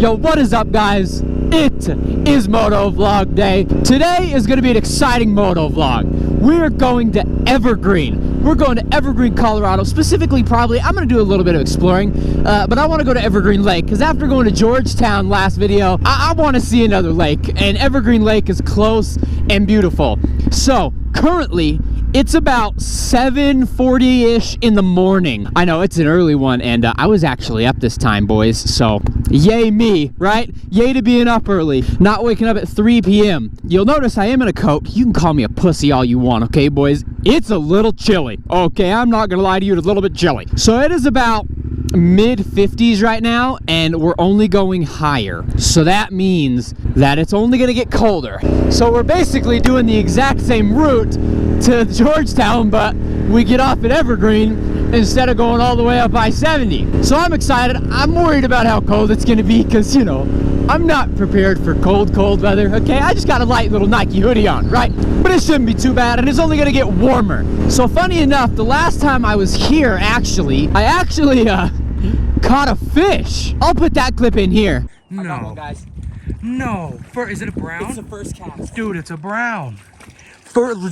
Yo, what is up, guys? It is MOTOVLOG day. Today is going to be an exciting MOTOVLOG. We're going to Evergreen. We're going to Evergreen, Colorado. Specifically, probably, I'm going to do a little bit of exploring, but I want to go to Evergreen Lake, because after going to Georgetown last video, I want to see another lake, and Evergreen Lake is close and beautiful. So, currently, it's about 7:40-ish in the morning. I know, it's an early one, and I was actually up this time, boys, so yay me, right? Yay to being up early, not waking up at 3 p.m. You'll notice I am in a coat. You can call me a pussy all you want, okay, boys? It's a little chilly, okay? I'm not gonna lie to you, it's a little bit chilly. So it is about mid-50s right now, and we're only going higher. So that means that it's only gonna get colder. So we're basically doing the exact same route to Georgetown, but we get off at Evergreen instead of going all the way up I-70. So I'm excited. I'm worried about how cold it's gonna be, because, you know, I'm not prepared for cold weather, okay? I just got a light little Nike hoodie on, right? But it shouldn't be too bad, and it's only gonna get warmer. So funny enough, the last time I was here, I actually caught a fish. I'll put that clip in here. No. I got one, guys. No. Is it a brown? It's the first cast. Dude, it's a brown.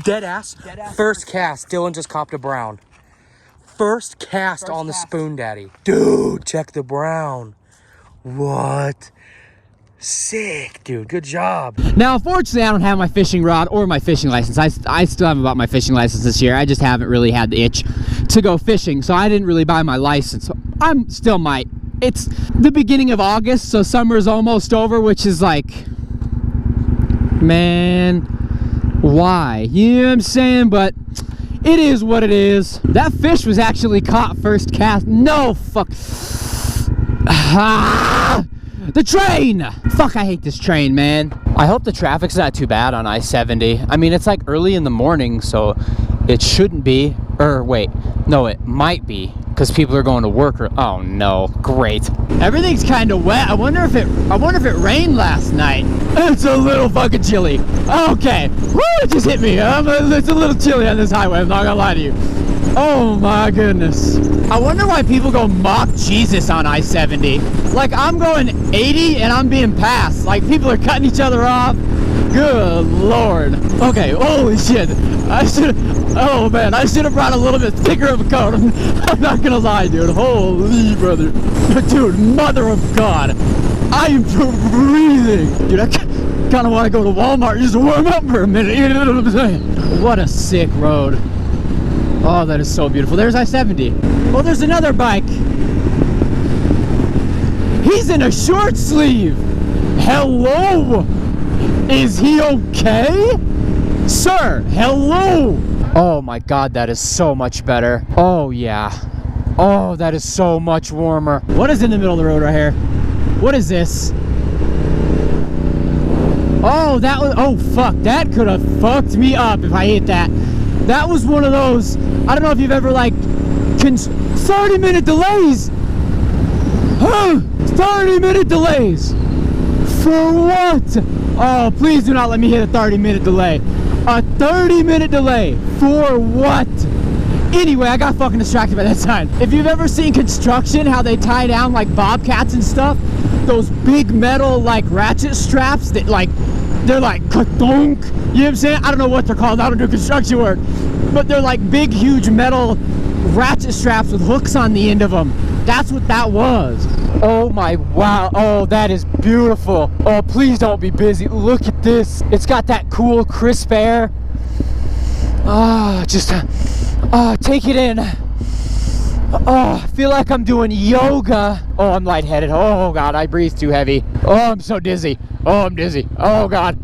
Dead ass. First cast. Dylan just copped a brown. First cast on the spoon daddy. Dude, check the brown. What? Sick, dude. Good job. Now, unfortunately, I don't have my fishing rod or my fishing license. I still haven't bought my fishing license this year. I just haven't really had the itch to go fishing, so I didn't really buy my license. I'm still might. It's the beginning of August, so summer's almost over, which is like, man, why? You know what I'm saying? But it is what it is. That fish was actually caught first cast. No, fuck. Ah! The train! Fuck, I hate this train, man. I hope the traffic's not too bad on I-70. I mean, it's like early in the morning, so it shouldn't be. Or wait, no, it might be, because people are going to work. Oh no, great. Everything's kind of wet. I wonder if it rained last night. It's a little fucking chilly. Okay, woo, it just hit me. It's a little chilly on this highway, I'm not gonna lie to you. Oh my goodness. I wonder why people go mock Jesus on I-70. Like, I'm going 80 and I'm being passed. Like, people are cutting each other off. Good Lord. Okay, holy shit. Oh man, I should have brought a little bit thicker of a coat. I'm not gonna lie, dude. Holy brother. Dude, mother of God. I am breathing. Dude, I kind of want to go to Walmart just to warm up for a minute. You know what I'm saying? What a sick road. Oh, that is so beautiful. There's I-70. Oh, there's another bike. He's in a short sleeve. Hello. Is he okay? Sir, hello. Oh my God, that is so much better. Oh yeah. Oh, that is so much warmer. What is in the middle of the road right here? What is this? Oh, that was, oh fuck, that could have fucked me up if I hit that. That was one of those, I don't know if you've ever like, 30-minute delays. Huh? 30-minute delays. For what? Oh, please do not let me hit a 30-minute delay. A 30-minute delay. For what? Anyway, I got fucking distracted by that sign. If you've ever seen construction, how they tie down like bobcats and stuff, those big metal like ratchet straps that like, they're like ka-thunk. You know what I'm saying? I don't know what they're called. I don't do construction work. But they're like big, huge metal ratchet straps with hooks on the end of them. That's what that was. Oh my, wow. Oh, that is beautiful. Oh, please don't be busy. Look at this. It's got that cool, crisp air. Ah, just take it in. Oh, I feel like I'm doing yoga. Oh, I'm lightheaded. Oh God, I breathe too heavy. Oh, I'm so dizzy. Oh, I'm dizzy. Oh God,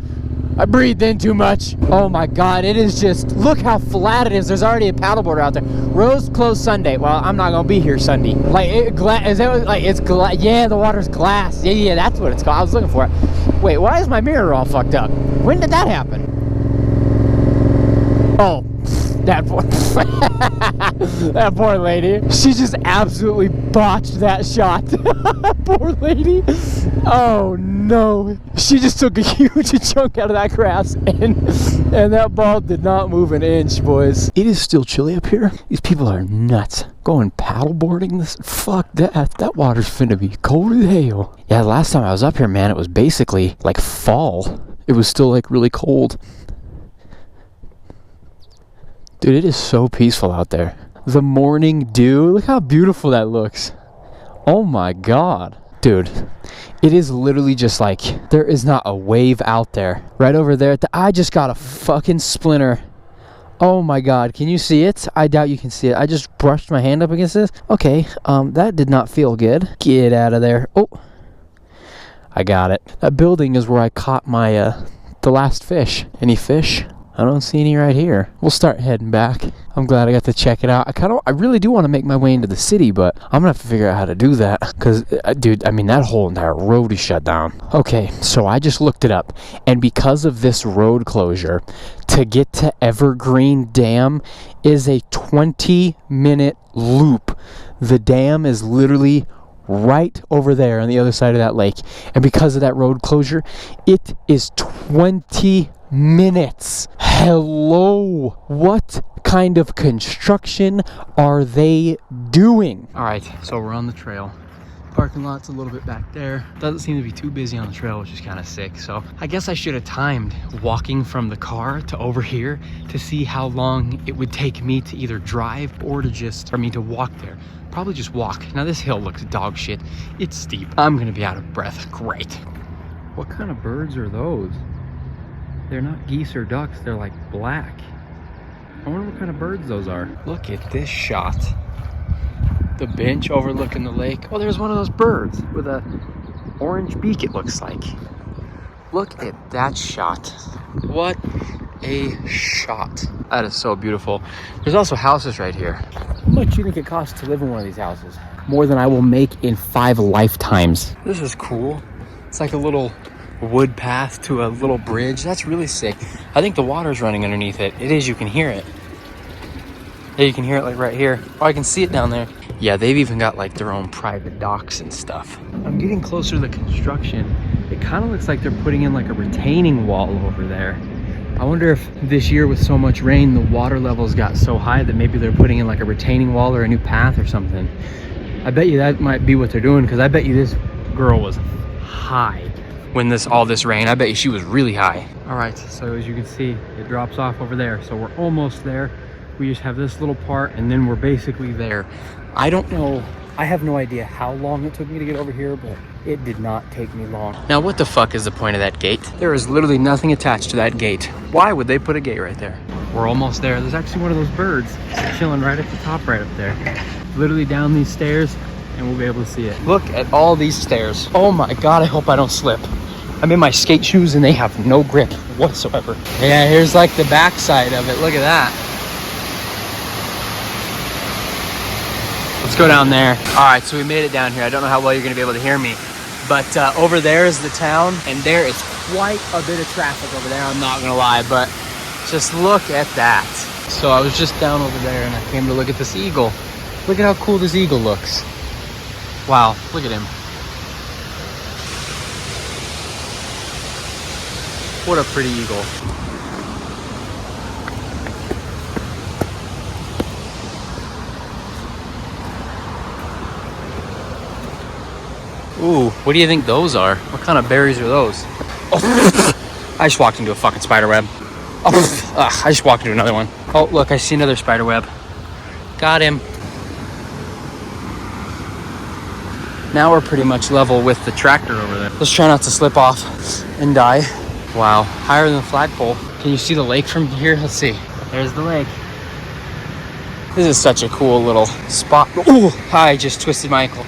I breathed in too much. Oh my God, it is just, look how flat it is. There's already a paddleboard out there. Road's closed Sunday. Well, I'm not gonna be here Sunday. Like, is that like, it's glass? Yeah, the water's glass. Yeah, that's what it's called. I was looking for it. Wait, why is my mirror all fucked up? When did that happen? Oh, that poor, that poor lady. She just absolutely botched that shot. Poor lady. Oh no. She just took a huge chunk out of that grass and that ball did not move an inch, boys. It is still chilly up here. These people are nuts. Going paddleboarding this? Fuck that. That water's finna be cold as hell. Yeah, last time I was up here, man, it was basically like fall. It was still like really cold. Dude, it is so peaceful out there. The morning dew, look how beautiful that looks. Oh my god. Dude, it is literally just like, there is not a wave out there. Right over there, I just got a fucking splinter. Oh my god, can you see it? I doubt you can see it. I just brushed my hand up against this. Okay, that did not feel good. Get out of there. Oh, I got it. That building is where I caught my, the last fish. Any fish? I don't see any right here. We'll start heading back. I'm glad I got to check it out. I really do want to make my way into the city, but I'm gonna have to figure out how to do that. Cause, dude, I mean, that whole entire road is shut down. Okay, so I just looked it up, and because of this road closure, to get to Evergreen Dam is a 20-minute loop. The dam is literally right over there on the other side of that lake, and because of that road closure, it is 20 minutes. Hello, what kind of construction are they doing? All right, so we're on the trail. Parking lot's a little bit back there. Doesn't seem to be too busy on the trail, which is kind of sick. So I guess I should have timed walking from the car to over here to see how long it would take me to either drive or to walk there. Probably just walk. Now this hill looks dog shit. It's steep. I'm gonna be out of breath. Great. What kind of birds are those? They're not geese or ducks, they're like black. I wonder what kind of birds those are. Look at this shot. The bench overlooking the lake. Oh, there's one of those birds with a orange beak, it looks like. Look at that shot. What a shot. That is so beautiful. There's also houses right here. How much do you think it costs to live in one of these houses? More than I will make in 5 lifetimes. This is cool. It's like a little wood path to a little bridge. That's really sick. I think the water's running underneath it. It is, you can hear it. Yeah, you can hear it like right here. Oh, I can see it down there. Yeah, they've even got like their own private docks and stuff. I'm getting closer to the construction. It kind of looks like they're putting in like a retaining wall over there. I wonder if this year with so much rain, the water levels got so high that maybe they're putting in like a retaining wall or a new path or something. I bet you that might be what they're doing, because I bet you this girl was high when all this rain. I bet you she was really high. All right, so as you can see, it drops off over there. So we're almost there. We just have this little part and then we're basically there. I don't know, I have no idea how long it took me to get over here, but it did not take me long. Now, what the fuck is the point of that gate? There is literally nothing attached to that gate. Why would they put a gate right there? We're almost there. There's actually one of those birds chilling right at the top right up there. Literally down these stairs, and we'll be able to see it. Look at all these stairs. Oh my God, I hope I don't slip. I'm in my skate shoes and they have no grip whatsoever. Yeah, here's like the back side of it. Look at that. Let's go down there. All right, so we made it down here. I don't know how well you're gonna be able to hear me, but over there is the town, and there is quite a bit of traffic over there, I'm not gonna lie, but just look at that. So I was just down over there and I came to look at this eagle. Look at how cool this eagle looks. Wow, look at him. What a pretty eagle. Ooh, what do you think those are? What kind of berries are those? Oh, I just walked into a fucking spider web. Oh, I just walked into another one. Oh, look, I see another spider web. Got him. Now we're pretty much level with the tractor over there. Let's try not to slip off and die. Wow, higher than the flagpole. Can you see the lake from here? Let's see. There's the lake. This is such a cool little spot. Ooh, I just twisted my ankle.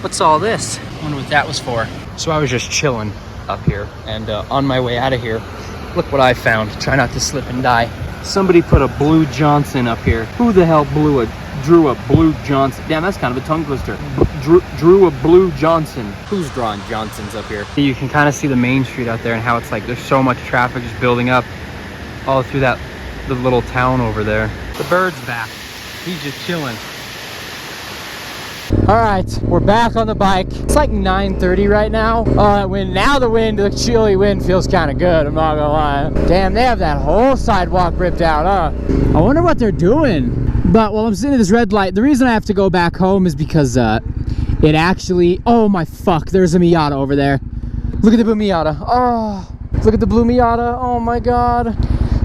What's all this? I wonder what that was for. So I was just chilling up here, and on my way out of here, look what I found. Try not to slip and die. Somebody put a Blue Johnson up here. Who the hell drew a Blue Johnson? Damn, that's kind of a tongue twister. Drew a Blue Johnson. Who's drawing Johnsons up here? You can kind of see the main street out there and how it's like there's so much traffic just building up all through the little town over there. The bird's back. He's just chilling. All right, we're back on the bike. It's like 9:30 right now. Now the wind, the chilly wind feels kind of good, I'm not gonna lie. Damn, they have that whole sidewalk ripped out, huh? I wonder what they're doing. But while I'm sitting at this red light, the reason I have to go back home is because it actually, oh my fuck, there's a Miata over there. Look at the blue Miata. Oh, look at the blue Miata. Oh my God.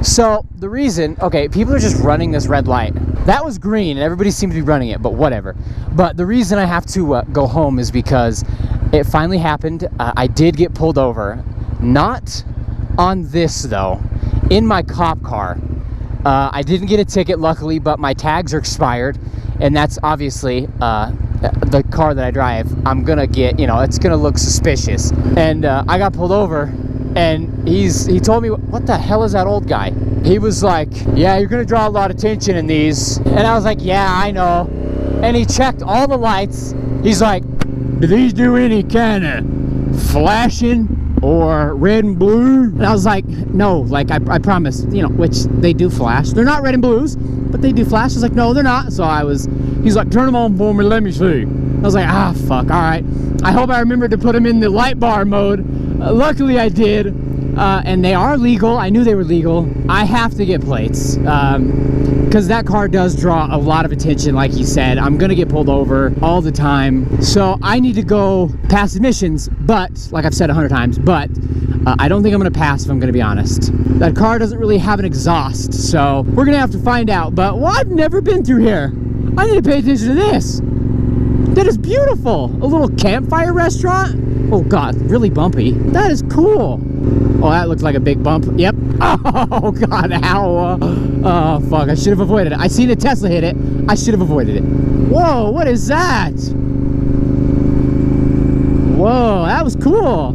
So the reason, okay, people are just running this red light. That was green and everybody seemed to be running it, but whatever. But the reason I have to go home is because it finally happened. I did get pulled over. Not on this though, in my cop car. I didn't get a ticket luckily, but my tags are expired. And that's obviously the car that I drive. I'm gonna get, it's gonna look suspicious. And I got pulled over. And he told me, what the hell is that old guy? He was like, yeah, you're gonna draw a lot of attention in these. And I was like, yeah, I know. And he checked all the lights. He's like, do these do any kind of flashing or red and blue? And I was like, no, like I promise, which they do flash. They're not red and blues, but they do flash. I was like, no, they're not. So he's like, turn them on for me, let me see. I was like, ah, fuck, all right. I hope I remembered to put them in the light bar mode. Luckily I did, and they are legal. I knew they were legal. I have to get plates, because that car does draw a lot of attention, like he said. I'm gonna get pulled over all the time, so I need to go pass admissions, but, like I've said 100 times, but I don't think I'm gonna pass, if I'm gonna be honest. That car doesn't really have an exhaust, so we're gonna have to find out. But, I've never been through here. I need to pay attention to this. That is beautiful. A little campfire restaurant. Oh God, really bumpy. That is cool. Oh, that looks like a big bump. Yep. Oh God, ow. Oh fuck, I should have avoided it. I seen a Tesla hit it. I should have avoided it. Whoa, what is that? Whoa, that was cool.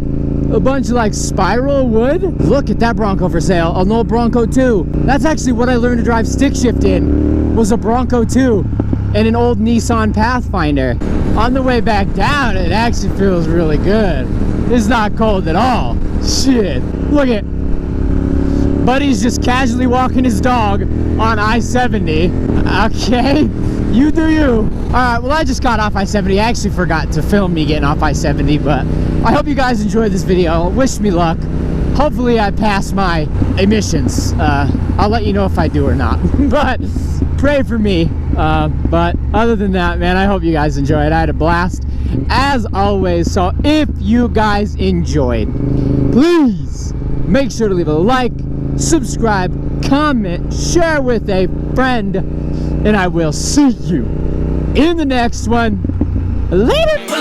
A bunch of like spiral wood. Look at that Bronco for sale. An old Bronco 2. That's actually what I learned to drive stick shift in, was a Bronco 2 and an old Nissan Pathfinder. On the way back down, it actually feels really good. It's not cold at all. Shit. Look at Buddy's just casually walking his dog on I-70. Okay, you do you. Alright, well I just got off I-70. I actually forgot to film me getting off I-70, but I hope you guys enjoyed this video. Wish me luck. Hopefully I pass my emissions. I'll let you know if I do or not. But pray for me. But other than that, man, I hope you guys enjoyed. I had a blast as always. So if you guys enjoyed, please make sure to leave a like, subscribe, comment, share with a friend, and I will see you in the next one. Later.